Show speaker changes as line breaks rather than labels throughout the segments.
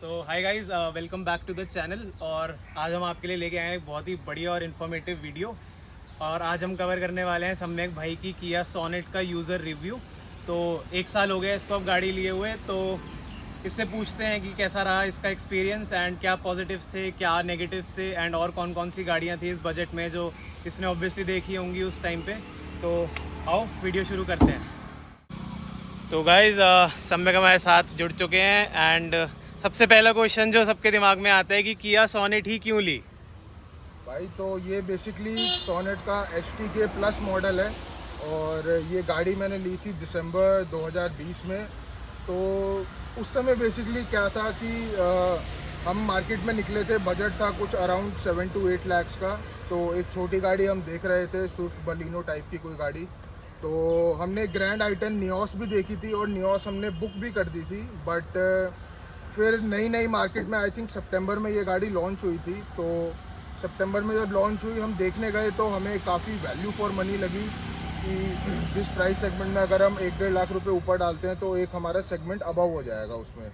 So hi guys, welcome back to the channel. और आज हम आपके लिए लेके आए हैं एक बहुत ही बढ़िया और इन्फॉर्मेटिव वीडियो। और आज हम कवर करने वाले हैं सम्यक भाई की किया सोनेट का यूज़र रिव्यू। तो 1 साल हो गया इसको अब गाड़ी लिए हुए, तो इससे पूछते हैं कि कैसा रहा इसका एक्सपीरियंस एंड क्या पॉजिटिव्स थे, क्या नेगेटिव्स थे, एंड और कौन कौन सी गाड़ियाँ थी इस बजट में जो इसने ऑब्वियसली देखी होंगी उस टाइम पे। तो आओ वीडियो शुरू करते हैं। तो गाइज सम्यक हमारे साथ जुड़ चुके हैं एंड सबसे पहला क्वेश्चन जो सबके दिमाग में आता है कि किया सोनेट ही क्यों ली।
भाई तो ये बेसिकली सोनेट का HTK प्लस मॉडल है और ये गाड़ी मैंने ली थी दिसंबर 2020 में। तो उस समय बेसिकली क्या था कि हम मार्केट में निकले थे, बजट था कुछ अराउंड 7 to 8 लाख का। तो एक छोटी गाड़ी हम देख रहे थे, स्विफ्ट बलिनो टाइप की कोई गाड़ी। तो हमने ग्रैंड आइटन नियोस भी देखी थी और नियोस हमने बुक भी कर दी थी। बट फिर नई मार्केट में आई थिंक सितंबर में ये गाड़ी लॉन्च हुई थी। तो सितंबर में जब लॉन्च हुई हम देखने गए तो हमें काफ़ी वैल्यू फॉर मनी लगी कि जिस प्राइस सेगमेंट में अगर हम 1-1.5 लाख रुपए ऊपर डालते हैं तो एक हमारा सेगमेंट अबव हो जाएगा उसमें।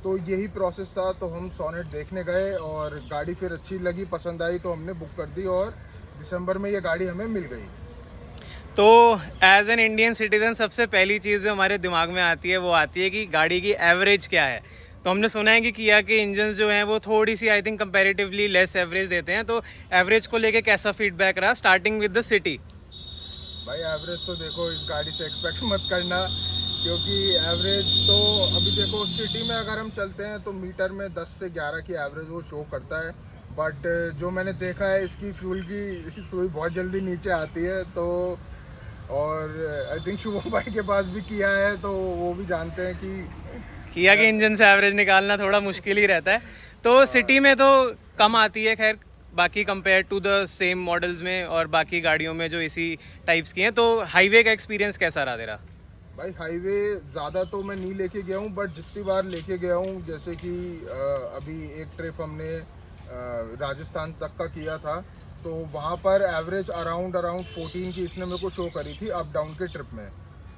तो यही प्रोसेस था। तो हम सोनेट देखने गए और गाड़ी फिर अच्छी लगी, पसंद आई तो हमने बुक कर दी और दिसंबर में ये गाड़ी हमें मिल गई।
तो एज एन इंडियन सिटीजन सबसे पहली चीज़ जो हमारे दिमाग में आती है वो आती है कि गाड़ी की एवरेज क्या है। तो हमने सुना है कि किया के इंजन्स जो हैं वो थोड़ी सी I think comparatively less average देते हैं। तो एवरेज को लेके कैसा फीडबैक रहा स्टार्टिंग विद द सिटी।
भाई एवरेज तो देखो इस गाड़ी से एक्सपेक्ट मत करना, क्योंकि एवरेज तो अभी देखो सिटी में अगर हम चलते हैं तो मीटर में 10 से 11 की एवरेज वो शो करता है। बट जो मैंने देखा है इसकी फ्यूल की सुई बहुत जल्दी नीचे आती है। तो और आई थिंक शुभम भाई के पास भी किया है तो वो भी जानते हैं कि
किया के इंजन से एवरेज निकालना थोड़ा मुश्किल ही रहता है। तो सिटी में तो कम आती है खैर, बाकी compare to the same models में और बाकी गाड़ियों में जो इसी टाइप्स की हैं। तो हाईवे का एक्सपीरियंस कैसा रहा तेरा?
भाई हाईवे ज़्यादा तो मैं नहीं लेके गया हूँ, बट जितनी बार लेके गया हूँ जैसे कि अभी एक ट्रिप हमने राजस्थान तक का किया था तो वहाँ पर एवरेज अराउंड 14 की इसने मेरे को शो करी थी अप डाउन के ट्रिप में।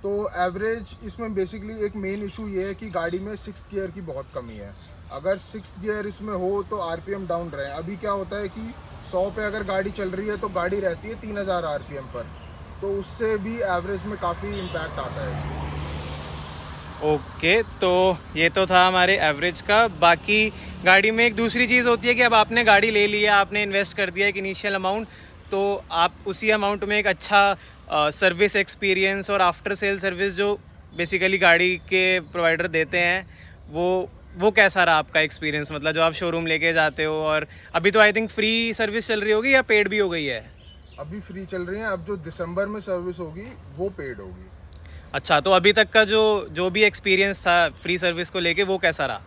तो एवरेज इसमें बेसिकली एक मेन इशू ये है कि गाड़ी में 6th गियर की बहुत कमी है। अगर 6th गियर इसमें हो तो RPM डाउन रहे। अभी क्या होता है कि 100 पे अगर गाड़ी चल रही है तो गाड़ी रहती है 3000 RPM पर, तो उससे भी एवरेज में काफ़ी इम्पैक्ट आता है।
ओके, तो ये तो था हमारे एवरेज का। बाकी गाड़ी में एक दूसरी चीज़ होती है कि अब आपने गाड़ी ले ली है, आपने इन्वेस्ट कर दिया एक इनिशियल अमाउंट, तो आप उसी अमाउंट में एक अच्छा सर्विस एक्सपीरियंस और आफ्टर सेल सर्विस जो बेसिकली गाड़ी के प्रोवाइडर देते हैं वो कैसा रहा आपका एक्सपीरियंस? मतलब जो आप शोरूम लेके जाते हो, और अभी तो आई थिंक फ्री सर्विस चल रही होगी या पेड भी हो गई है?
अभी फ्री चल रही हैं, अब जो दिसंबर में सर्विस होगी वो पेड होगी।
अच्छा, तो अभी तक का जो भी एक्सपीरियंस था फ्री सर्विस को लेके वो कैसा रहा?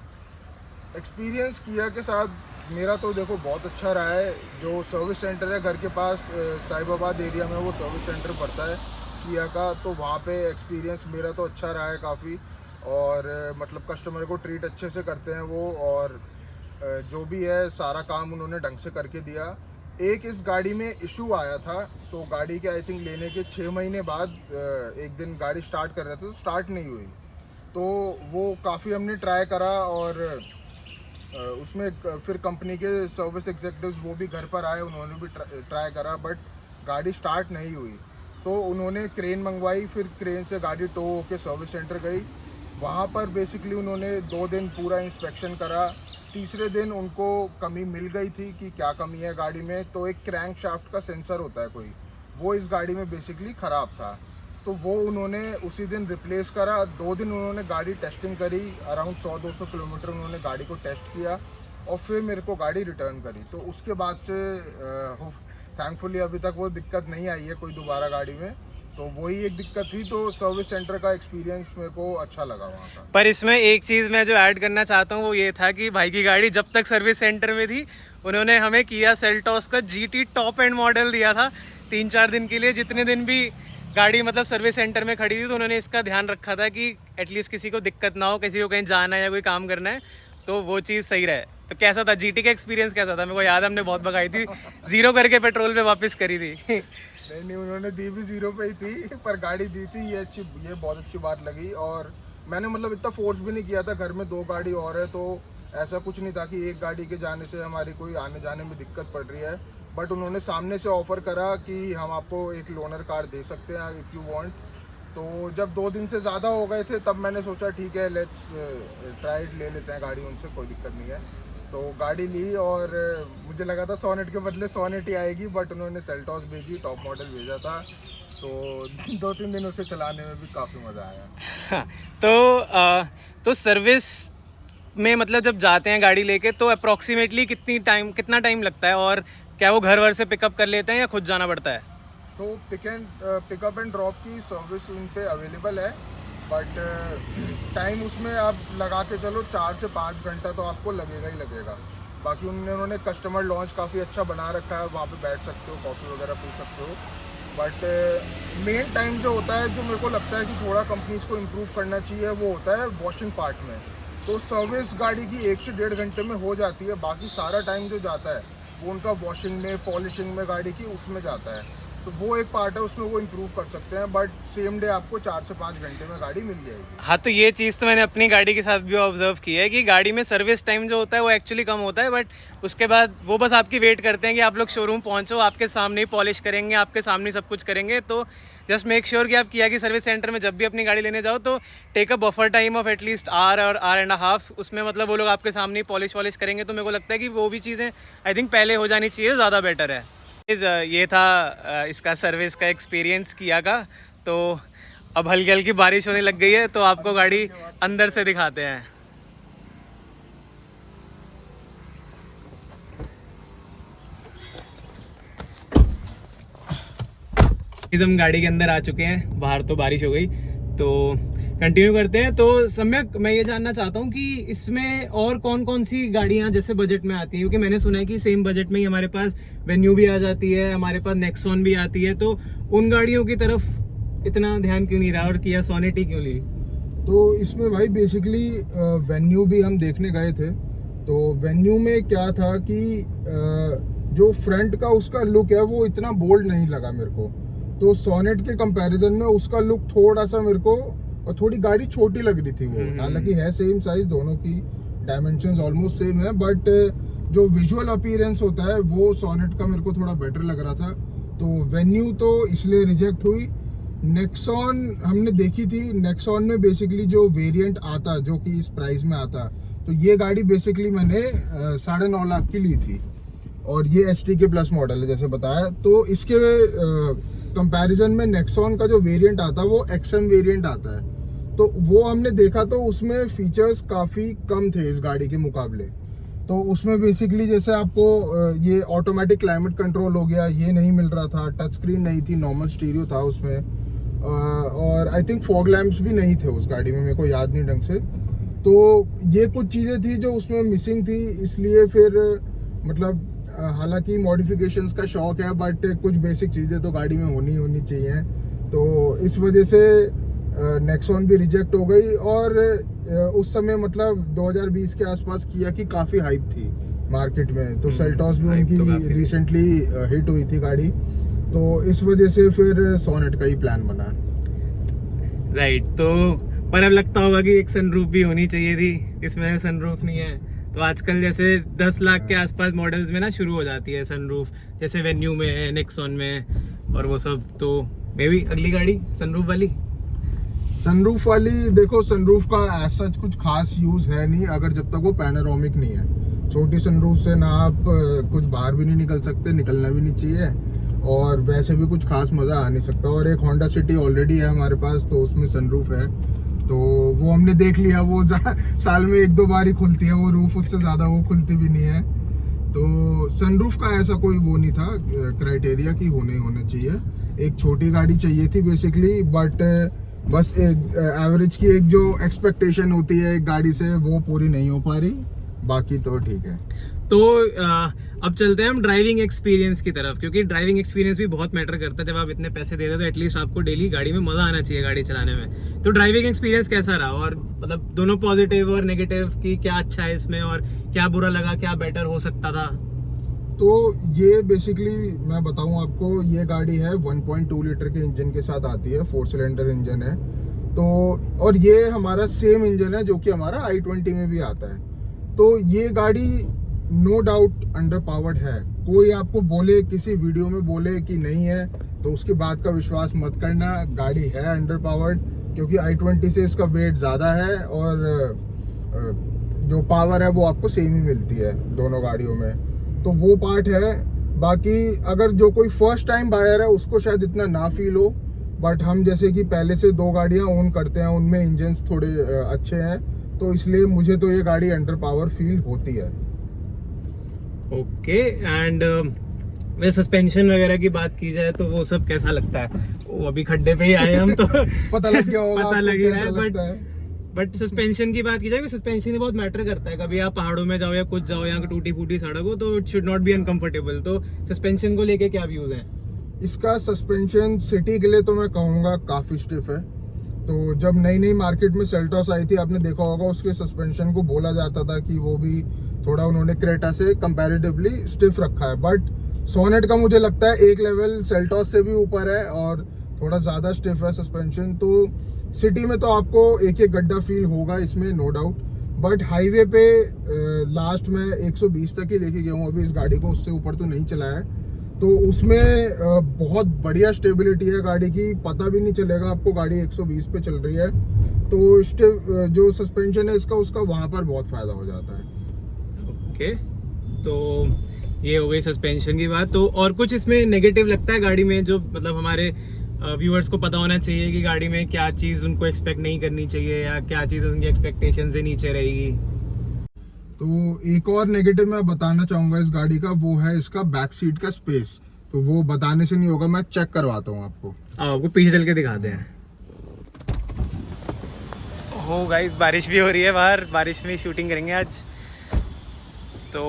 एक्सपीरियंस किया के साथ मेरा तो देखो बहुत अच्छा रहा है। जो सर्विस सेंटर है घर के पास साहिबाबाद एरिया में वो सर्विस सेंटर पड़ता है किया का, तो वहाँ पे एक्सपीरियंस मेरा तो अच्छा रहा है काफ़ी। और मतलब कस्टमर को ट्रीट अच्छे से करते हैं वो, और जो भी है सारा काम उन्होंने ढंग से करके दिया। एक इस गाड़ी में इशू आया था, तो गाड़ी के आई थिंक लेने के 6 महीने बाद एक दिन गाड़ी स्टार्ट कर रहे थे तो स्टार्ट नहीं हुई। तो वो काफ़ी हमने ट्राई करा और उसमें फिर कंपनी के सर्विस एग्जीक्यूटिव्स वो भी घर पर आए, उन्होंने भी ट्राई करा, बट गाड़ी स्टार्ट नहीं हुई। तो उन्होंने क्रेन मंगवाई, फिर क्रेन से गाड़ी टो होके सर्विस सेंटर गई। वहाँ पर बेसिकली उन्होंने 2 दिन पूरा इंस्पेक्शन करा। तीसरे दिन उनको कमी मिल गई थी कि क्या कमी है गाड़ी में। तो एक क्रैंक शाफ्ट का सेंसर होता है कोई, वो इस गाड़ी में बेसिकली ख़राब था। तो वो उन्होंने उसी दिन रिप्लेस करा। 2 दिन उन्होंने गाड़ी टेस्टिंग करी, अराउंड 100-200 किलोमीटर उन्होंने गाड़ी को टेस्ट किया और फिर मेरे को गाड़ी रिटर्न करी। तो उसके बाद से थैंकफुली अभी तक वो दिक्कत नहीं आई है कोई दोबारा गाड़ी में। तो वही एक दिक्कत थी। तो सर्विस सेंटर का एक्सपीरियंस मेरे को अच्छा लगा वहाँ का।
पर इसमें एक चीज़ मैं जो ऐड करना चाहता हूँ वो ये था कि भाई की गाड़ी जब तक सर्विस सेंटर में थी उन्होंने हमें किया सेल्टॉस का GT टॉप एंड मॉडल दिया था 3-4 दिन के लिए। जितने दिन भी गाड़ी मतलब सर्विस सेंटर में खड़ी थी तो उन्होंने इसका ध्यान रखा था कि एटलीस्ट किसी को दिक्कत ना हो, किसी को कहीं जाना है या कोई काम करना है तो वो चीज़ सही रहे। तो कैसा था GT का एक्सपीरियंस, कैसा था? मेरे को याद है हमने बहुत भगाई थी, 0 करके पेट्रोल पे वापस करी थी।
नहीं, उन्होंने दी भी 0 पे ही थी पर गाड़ी दी थी, ये बहुत अच्छी बात लगी। और मैंने मतलब इतना फोर्स भी नहीं किया था, घर में 2 गाड़ी और है तो ऐसा कुछ नहीं था कि एक गाड़ी के जाने से हमारी कोई आने जाने में दिक्कत पड़ रही है, बट उन्होंने सामने से ऑफ़र करा कि हम आपको एक लोनर कार दे सकते हैं इफ़ यू वांट। तो जब 2 दिन से ज़्यादा हो गए थे तब मैंने सोचा ठीक है लेट्स ट्राई इट, ले लेते हैं गाड़ी उनसे, कोई दिक्कत नहीं है। तो गाड़ी ली और मुझे लगा था सोनेट के बदले सोनेट ही आएगी, बट उन्होंने सेल्टॉस भेजी, टॉप मॉडल भेजा था। तो 2-3 दिन उसे चलाने में भी काफ़ी मज़ा आया।
तो सर्विस में मतलब जब जाते हैं गाड़ी लेके तो अप्रॉक्सीमेटली कितना टाइम लगता है, और क्या वो घर वर से पिकअप कर लेते हैं या खुद जाना पड़ता है?
तो पिकअप एंड ड्रॉप की सर्विस उन पे अवेलेबल है, बट टाइम उसमें आप लगा के चलो 4 से 5 घंटा तो आपको लगेगा ही लगेगा। बाकी उन्होंने कस्टमर लॉन्च काफ़ी अच्छा बना रखा है, वहाँ पे बैठ सकते हो, कॉफ़ी वगैरह पी सकते हो। बट मेन टाइम जो होता है, जो मेरे को लगता है कि थोड़ा कंपनीज को इम्प्रूव करना चाहिए, वो होता है वॉशिंग पार्ट में। तो सर्विस गाड़ी की 1 से 1.5 घंटे में हो जाती है, बाकी सारा टाइम जो जाता है वो उनका वॉशिंग में, पॉलिशिंग में गाड़ी की, उसमें जाता है। तो वो एक पार्ट है, उसमें वो इम्प्रूव कर सकते हैं, बट सेम डे आपको 4 से 5 घंटे में गाड़ी मिल जाएगी।
हाँ, तो ये चीज़ तो मैंने अपनी गाड़ी के साथ भी ऑब्जर्व की है कि गाड़ी में सर्विस टाइम जो होता है वो एक्चुअली कम होता है, बट उसके बाद वो बस आपकी वेट करते हैं कि आप लोग शोरूम पहुँचो, आपके सामने ही पॉलिश करेंगे, आपके सामने सब कुछ करेंगे। तो जस्ट मेक श्योर कि आप किया कि सर्विस सेंटर में जब भी अपनी गाड़ी लेने जाओ तो take a buffer time of at least hour और आवर एंड हाफ। उसमें मतलब वो लोग आपके सामने ही पॉलिश वॉलिश करेंगे। तो मेरे को लगता है कि वो भी चीज़ें आई थिंक पहले हो जानी चाहिए, ज़्यादा बेटर है। ये था इसका सर्विस का एक्सपीरियंस किया का। तो अब हल्की हल्की बारिश होने लग गई है, तो आपको गाड़ी अंदर से दिखाते हैं। हम गाड़ी के अंदर आ चुके हैं, बाहर तो बारिश हो गई, तो कंटिन्यू करते हैं। तो सम्यक, मैं ये जानना चाहता हूँ कि इसमें और कौन कौन सी गाड़ियाँ जैसे बजट में आती हैं, क्योंकि मैंने सुना है कि सेम बजट में ही हमारे पास वेन्यू भी आ जाती है, हमारे पास नेक्सॉन भी आती है। तो उन गाड़ियों की तरफ इतना ध्यान क्यों नहीं रहा और किया सोनेट ही क्यों ली?
तो इसमें भाई बेसिकली वेन्यू भी हम देखने गए थे। तो वेन्यू में क्या था कि जो फ्रंट का उसका लुक है वो इतना बोल्ड नहीं लगा मेरे को। तो सोनेट के कंपैरिजन में उसका लुक थोड़ा सा मेरे को, और थोड़ी गाड़ी छोटी लग रही थी वो। हालांकि है सेम साइज, दोनों की डायमेंशंस ऑलमोस्ट सेम है, बट जो विजुअल अपीयरेंस होता है वो सोनेट का मेरे को थोड़ा बेटर लग रहा था। तो वेन्यू तो इसलिए रिजेक्ट हुई। नेक्सॉन हमने देखी थी। नेक्सॉन में बेसिकली जो वेरिएंट आता, जो कि इस प्राइस में आता, तो ये गाड़ी बेसिकली मैंने 9.5 लाख की ली थी, और ये HT के प्लस मॉडल है जैसे बताया। तो इसके कंपैरिजन में नेक्सॉन का जो वेरिएंट आता है वो XM वेरिएंट आता है। तो वो हमने देखा तो उसमें फीचर्स काफ़ी कम थे इस गाड़ी के मुकाबले। तो उसमें बेसिकली जैसे आपको ये ऑटोमेटिक क्लाइमेट कंट्रोल हो गया, ये नहीं मिल रहा था, टच स्क्रीन नहीं थी, नॉर्मल स्टीरियो था उसमें, और आई थिंक फॉग लैंप्स भी नहीं थे उस गाड़ी में, मेरे को याद नहीं ढंग से। तो ये कुछ चीज़ें थी जो उसमें मिसिंग थी, इसलिए फिर मतलब हालांकि मॉडिफिकेशंस का शौक है, बट कुछ बेसिक चीज़ें तो गाड़ी में होनी चाहिए। तो इस वजह से नेक्सॉन भी रिजेक्ट हो गई। और उस समय मतलब 2020 के आसपास किया कि काफ़ी हाइप थी मार्केट में। तो सेल्टॉस भी उनकी रिसेंटली हिट हुई थी गाड़ी, तो इस वजह से फिर सोनेट का ही प्लान बना।
राइट। तो पर अब लगता होगा कि एक सनरूफ भी होनी चाहिए थी, इसमें सनरूफ नहीं है। तो आजकल जैसे 10 लाख के आसपास मॉडल्स में ना शुरू हो जाती है सनरूफ, जैसे वेन्यू में है, नेक्सॉन में और वो सब। तो मे बी अगली गाड़ी सनरूफ वाली।
सनरूफ वाली देखो, सनरूफ का एज सच कुछ खास यूज़ है नहीं, अगर जब तक वो पैनोरामिक नहीं है। छोटी सनरूफ से ना आप कुछ बाहर भी नहीं निकल सकते, निकलना भी नहीं चाहिए, और वैसे भी कुछ खास मज़ा आ नहीं सकता। और एक होंडा सिटी ऑलरेडी है हमारे पास, तो उसमें सनरूफ है, तो वो हमने देख लिया। वो साल में 1-2 बार ही खुलती है वो रूफ, उससे ज़्यादा वो खुलती भी नहीं है। तो सनरूफ का ऐसा कोई वो नहीं था क्राइटेरिया कि होना चाहिए। एक छोटी गाड़ी चाहिए थी बेसिकली, बट बस एक एवरेज की एक जो एक्सपेक्टेशन होती है एक गाड़ी से, वो पूरी नहीं हो पा रही। बाकी तो ठीक है।
तो अब चलते हैं हम ड्राइविंग एक्सपीरियंस की तरफ, क्योंकि ड्राइविंग एक्सपीरियंस भी बहुत मैटर करता है। जब आप इतने पैसे दे रहे हो तो एटलीस्ट आपको डेली गाड़ी में मज़ा आना चाहिए गाड़ी चलाने में। तो ड्राइविंग एक्सपीरियंस कैसा रहा, और मतलब दोनों पॉजिटिव और नेगेटिव की क्या अच्छा है इसमें, और क्या बुरा लगा, क्या बेटर हो सकता था?
तो ये बेसिकली मैं बताऊं आपको, ये गाड़ी है 1.2 लीटर के इंजन के साथ आती है, 4 सिलेंडर इंजन है। तो और ये हमारा सेम इंजन है जो कि हमारा i20 में भी आता है। तो ये गाड़ी नो डाउट अंडर पावर्ड है। कोई आपको बोले किसी वीडियो में बोले कि नहीं है तो उसकी बात का विश्वास मत करना, गाड़ी है अंडर पावर्ड, क्योंकि i20 से इसका वेट ज़्यादा है और जो पावर है वो आपको सेम ही मिलती है दोनों गाड़ियों में, तो वो पार्ट है। बाकी अगर जो कोई फर्स्ट टाइम बायर है उसको शायद इतना ना फील हो, बट हम जैसे कि पहले से 2 गाड़ियाँ ओन करते हैं, उनमें इंजन्स थोड़े अच्छे हैं, तो इसलिए मुझे तो ये गाड़ी अंडर पावर फील होती है।
ओके एंड वे सस्पेंशन वगैरह की बात की जाए तो वो सब कैसा लगता है? वो अभी खड्डे पे ही आए हम तो
पता लग गया होगा,
पता लग रहा
लगता
है। बट सस्पेंशन की बात की जाए, सस्पेंशन ही बहुत मैटर करता है। कभी आप पहाड़ों में जाओ या कुछ जाओ, यहाँ टूटी फूटी सड़क हो, तो it should not be uncomfortable. तो सस्पेंशन को लेके क्या व्यूज हैं?
इसका सस्पेंशन सिटी के लिए तो मैं कहूँगा काफ़ी स्टिफ है। तो जब नई नई मार्केट में सेल्टॉस आई थी, आपने देखा होगा, उसके सस्पेंशन को बोला जाता था कि वो भी थोड़ा उन्होंने क्रेटा से कंपैरेटिवली स्टिफ रखा है, बट सोनेट का मुझे लगता है एक लेवल सेल्टॉस से भी ऊपर है और थोड़ा ज़्यादा स्टिफ है सस्पेंशन। तो सिटी में तो आपको एक एक गड्ढा फील होगा इसमें, नो डाउट, बट हाईवे पे लास्ट में 120 तक ही लेके गया हूँ अभी इस गाड़ी को, उससे ऊपर तो नहीं चलाया है। तो उसमें बहुत बढ़िया स्टेबिलिटी है गाड़ी की, पता भी नहीं चलेगा आपको गाड़ी 120 पे चल रही है। तो जो सस्पेंशन है इसका, उसका वहाँ पर बहुत फ़ायदा हो जाता है।
ओके, तो ये हो गई सस्पेंशन की बात। तो और कुछ इसमें नेगेटिव लगता है गाड़ी में, जो मतलब हमारे व्यूअर्स को पता होना चाहिए कि गाड़ी में क्या चीज़ उनको एक्सपेक्ट नहीं करनी चाहिए या क्या चीज़ उनकी एक्सपेक्टेशन से नीचे रहेगी?
तो एक और नेगेटिव मैं बताना चाहूँगा इस गाड़ी का, वो है इसका बैक सीट का स्पेस। तो वो बताने से नहीं होगा, मैं चेक करवाता हूँ आपको।
आपको पीछे चल के दिखाते हैं। हो गाइस, बारिश भी हो रही है बाहर, बारिश में शूटिंग करेंगे आज। तो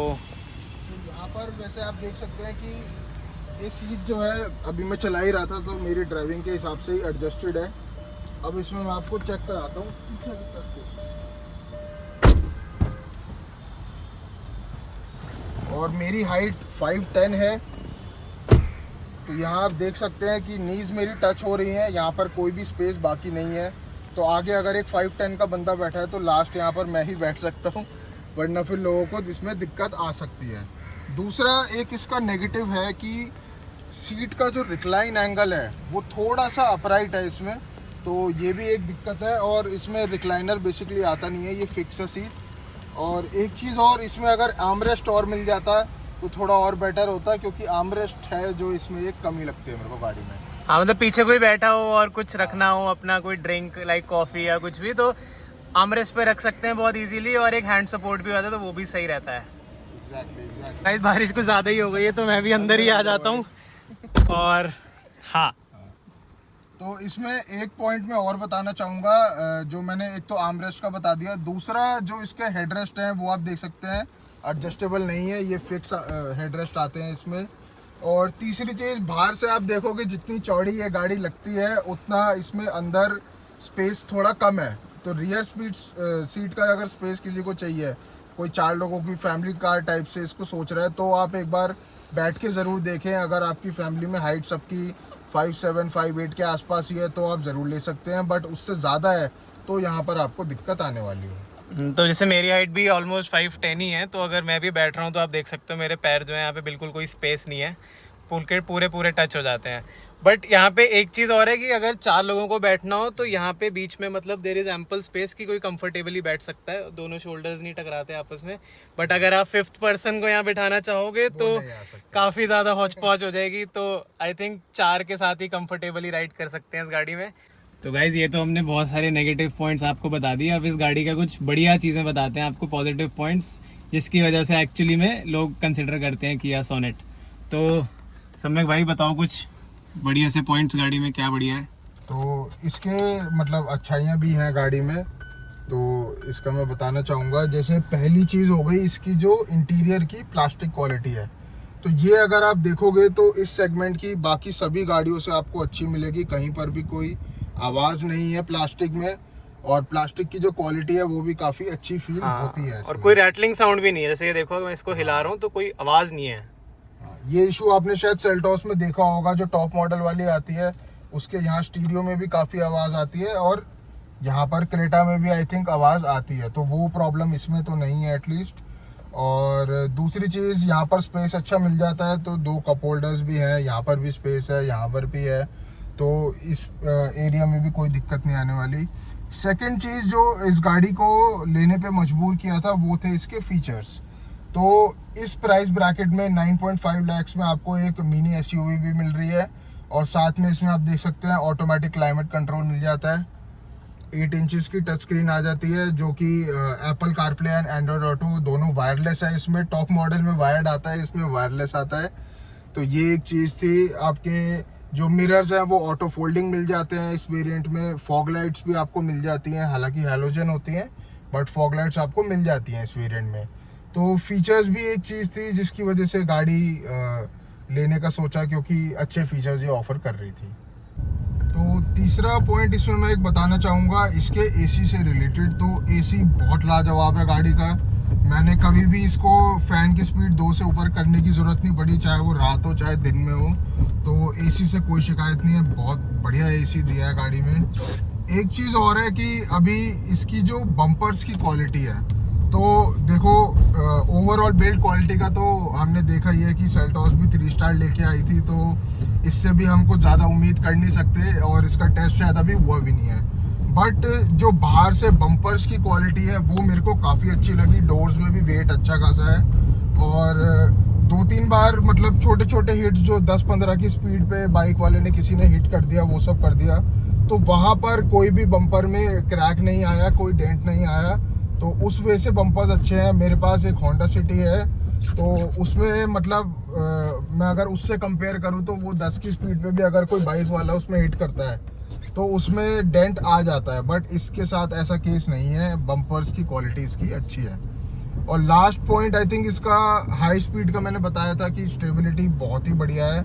यहाँ पर वैसे आप देख सकते हैं कि ये सीट जो है, अभी मैं चला ही रहा था तो मेरी ड्राइविंग के हिसाब से ही एडजस्टेड है। अब इसमें मैं आपको चेक कराता हूँ पीछे तक। और मेरी हाइट 5'10" है, तो यहाँ आप देख सकते हैं कि नीज मेरी टच हो रही है, यहाँ पर कोई भी स्पेस बाकी नहीं है। तो आगे अगर एक 5'10" का बंदा बैठा है तो लास्ट यहाँ पर मैं ही बैठ सकता हूँ, वरना फिर लोगों को इसमें दिक्कत आ सकती है। दूसरा एक इसका नेगेटिव है कि सीट का जो रिक्लाइन एंगल है वो थोड़ा सा अपराइट है इसमें, तो ये भी एक दिक्कत है। और इसमें रिक्लाइनर बेसिकली आता नहीं है, ये फिक्स है सीट। और एक चीज़ और, इसमें अगर आर्मरेस्ट और मिल जाता तो थोड़ा और बेटर होता, क्योंकि आर्मरेस्ट है जो इसमें एक कमी लगती है मेरे को गाड़ी में।
हाँ, मतलब पीछे कोई बैठा हो और कुछ रखना हो अपना, कोई ड्रिंक लाइक कॉफ़ी या कुछ भी, तो आर्मरेस्ट पे रख सकते हैं बहुत इजीली, और एक हैंड सपोर्ट भी होता है तो वो भी सही रहता है।
एग्जैक्टली।
बारिश कुछ ज़्यादा ही हो गई है तो मैं भी अंदर ही आ जाता हूँ। और हाँ,
तो इसमें एक पॉइंट मैं और बताना चाहूँगा, जो मैंने एक तो आर्मरेस्ट का बता दिया, दूसरा जो इसके हेडरेस्ट हैं वो आप देख सकते हैं एडजस्टेबल नहीं है, ये फिक्स हेडरेस्ट आते हैं इसमें। और तीसरी चीज़, बाहर से आप देखोगे जितनी चौड़ी ये गाड़ी लगती है उतना इसमें अंदर स्पेस थोड़ा कम है। तो रियर सीट का अगर स्पेस किसी को चाहिए, कोई 4 लोगों की फैमिली कार टाइप से इसको सोच रहा है, तो आप एक बार बैठ के ज़रूर देखें। अगर आपकी फैमिली में हाइट सबकी 5'7", 5'8" के आसपास ही है तो आप ज़रूर ले सकते हैं, बट उससे ज़्यादा है तो यहाँ पर आपको दिक्कत आने वाली है।
तो जैसे मेरी हाइट भी ऑलमोस्ट 5'10" ही है, तो अगर मैं भी बैठ रहा हूँ तो आप देख सकते हो मेरे पैर जो है यहाँ पे बिल्कुल कोई स्पेस नहीं है, पूरे टच हो जाते हैं। बट यहाँ पे एक चीज़ और है कि अगर 4 लोगों को बैठना हो तो यहाँ पे बीच में मतलब देयर इज़ एम्पल स्पेस कि कोई कंफर्टेबली बैठ सकता है, दोनों शोल्डर्स नहीं टकराते आपस में। बट अगर आप 5th पर्सन को यहाँ बिठाना चाहोगे तो काफ़ी ज़्यादा हौच पौच हो जाएगी, तो आई थिंक 4 के साथ ही कंफर्टेबली राइड कर सकते हैं इस गाड़ी में। तो गाइज, ये तो हमने बहुत सारे नेगेटिव पॉइंट्स आपको बता दिए। अब इस गाड़ी का कुछ बढ़िया चीज़ें बताते हैं आपको, पॉजिटिव पॉइंट्स, जिसकी वजह से एक्चुअली में लोग कंसिडर करते हैं किया सोनेट। तो सम्यक भाई बताओ कुछ बढ़िया से पॉइंट्स गाड़ी में, क्या बढ़िया है?
तो इसके मतलब अच्छाइयाँ भी हैं गाड़ी में, तो इसका मैं बताना चाहूँगा। जैसे पहली चीज़ हो गई इसकी जो इंटीरियर की प्लास्टिक क्वालिटी है, तो ये अगर आप देखोगे तो इस सेगमेंट की बाकी सभी गाड़ियों से आपको अच्छी मिलेगी। कहीं पर भी कोई आवाज़ नहीं है प्लास्टिक में, और प्लास्टिक की जो क्वालिटी है वो भी काफ़ी अच्छी फील होती है।
और कोई रैटलिंग साउंड भी नहीं है, जैसे ये देखो मैं इसको हिला रहा हूँ तो कोई आवाज़ नहीं है।
ये इशू आपने शायद सेल्टॉस में देखा होगा, जो टॉप मॉडल वाली आती है उसके यहाँ स्टीरियो में भी काफ़ी आवाज़ आती है, और यहाँ पर क्रेटा में भी आई थिंक आवाज़ आती है, तो वो प्रॉब्लम इसमें तो नहीं है एटलीस्ट। और दूसरी चीज़, यहाँ पर स्पेस अच्छा मिल जाता है, तो 2 कप होल्डर्स भी हैं, यहाँ पर भी स्पेस है, यहाँ पर भी है, तो इस एरिया में भी कोई दिक्कत नहीं आने वाली। सेकंड चीज़ जो इस गाड़ी को लेने पे मजबूर किया था वो थे इसके फीचर्स। तो इस प्राइस ब्रैकेट में 9.5 लाख में आपको एक मिनी एसयूवी भी मिल रही है, और साथ में इसमें आप देख सकते हैं ऑटोमेटिक क्लाइमेट कंट्रोल मिल जाता है। 8 इंचेस की टच स्क्रीन आ जाती है, जो कि Apple CarPlay and Android auto दोनों वायरलेस है। इसमें टॉप मॉडल में वायर्ड आता है, इसमें वायरलेस आता है। तो ये एक चीज़ थी। आपके जो मिरर्स हैं वो ऑटो फोल्डिंग मिल जाते हैं इस वेरिएंट में। फॉग लाइट्स भी आपको मिल जाती हैं, हालांकि हैलोजन होती हैं, बट फॉग लाइट्स आपको मिल जाती हैं इस वेरिएंट में। तो फीचर्स भी एक चीज़ थी जिसकी वजह से गाड़ी लेने का सोचा, क्योंकि अच्छे फीचर्स ये ऑफर कर रही थी। तो तीसरा पॉइंट इसमें मैं एक बताना चाहूँगा इसके एसी से रिलेटेड। तो एसी बहुत लाजवाब है गाड़ी का। मैंने कभी भी इसको फ़ैन की स्पीड 2 से ऊपर करने की ज़रूरत नहीं पड़ी, चाहे वो रात हो चाहे दिन में हो। तो एसी से कोई शिकायत नहीं है, बहुत बढ़िया एसी दिया है गाड़ी में। एक चीज़ और है कि अभी इसकी जो बम्पर्स की क्वालिटी है, तो देखो ओवरऑल बिल्ड क्वालिटी का तो हमने देखा ही है कि सेल्टॉस भी 3 स्टार लेके आई थी, तो इससे भी हम कुछ ज़्यादा उम्मीद कर नहीं सकते, और इसका टेस्ट शायद अभी हुआ भी नहीं है। बट जो बाहर से बम्पर्स की क्वालिटी है वो मेरे को काफ़ी अच्छी लगी। डोर्स में भी वेट अच्छा खासा है, और 2-3 बार मतलब छोटे छोटे हिट्स जो 10-15 की स्पीड पे बाइक वाले ने किसी ने हिट कर दिया, वो सब कर दिया, तो वहाँ पर कोई भी बम्पर में क्रैक नहीं आया, कोई डेंट नहीं आया। तो उस वजह से बम्पर्स अच्छे हैं। मेरे पास एक होंडा सिटी है, तो उसमें मतलब मैं अगर उससे कंपेयर करूँ तो वो 10 की स्पीड पे भी अगर कोई बाइक वाला उसमें हिट करता है तो उसमें डेंट आ जाता है, बट इसके साथ ऐसा केस नहीं है। बम्पर्स की क्वालिटी इसकी अच्छी है। और लास्ट पॉइंट आई थिंक इसका हाई स्पीड का मैंने बताया था कि स्टेबिलिटी बहुत ही बढ़िया है,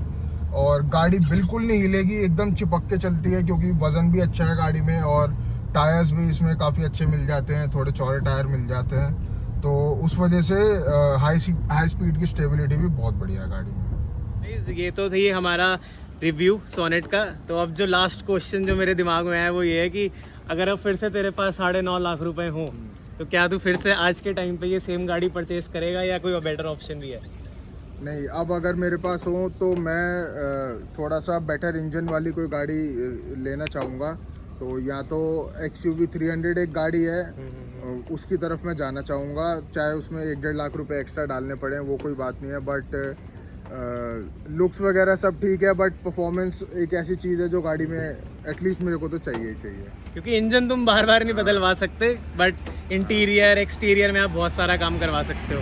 और गाड़ी बिल्कुल नहीं हिलेगी, एकदम चिपक के चलती है, क्योंकि वज़न भी अच्छा है गाड़ी में, और टायर्स भी इसमें काफ़ी अच्छे मिल जाते हैं, थोड़े चौड़े टायर मिल जाते हैं। तो उस वजह से हाई स्पीड की स्टेबिलिटी भी बहुत बढ़िया है गाड़ी में।
ये तो थी हमारा रिव्यू सोनेट का। तो अब जो लास्ट क्वेश्चन जो मेरे दिमाग में आया वो ये है कि अगर अब फिर से तेरे पास 9.5 लाख रुपए हों, तो क्या तू फिर से आज के टाइम पे ये सेम गाड़ी परचेज करेगा, या कोई बेटर ऑप्शन भी है?
नहीं, अब अगर मेरे पास हो तो मैं थोड़ा सा बेटर इंजन वाली कोई गाड़ी लेना चाहूँगा। तो या तो XUV 300 एक गाड़ी है, उसकी तरफ मैं जाना चाहूँगा, चाहे उसमें 1-1.5 लाख रुपए एक्स्ट्रा डालने पड़े, वो कोई बात नहीं है। बट लुक्स वगैरह सब ठीक है, बट परफॉर्मेंस एक ऐसी चीज़ है जो गाड़ी में एटलीस्ट मेरे को तो चाहिए ही चाहिए।
क्योंकि इंजन तुम बार बार नहीं बदलवा सकते, बट इंटीरियर एक्सटीरियर में आप बहुत सारा काम करवा सकते हो।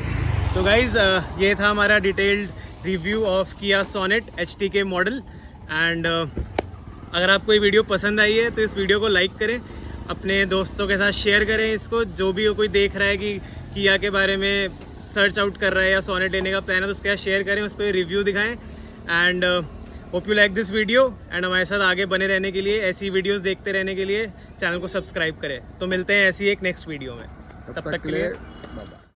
तो गाइज़ ये था हमारा डिटेल्ड रिव्यू ऑफ किया सोनेट HTK मॉडल। एंड अगर आपको ये वीडियो पसंद आई है तो इस वीडियो को लाइक करें, अपने दोस्तों के साथ शेयर करें इसको। जो भी कोई देख रहा है कि किया के बारे में सर्च आउट कर रहा है या सोनेट लेने का प्लान है, तो उसके साथ शेयर करें, उस पर रिव्यू दिखाएं। And hope you like this video, and हमारे साथ आगे बने रहने के लिए, ऐसी वीडियोस देखते रहने के लिए चैनल को सब्सक्राइब करें। तो मिलते हैं ऐसी एक नेक्स्ट वीडियो में, तब तक के लिए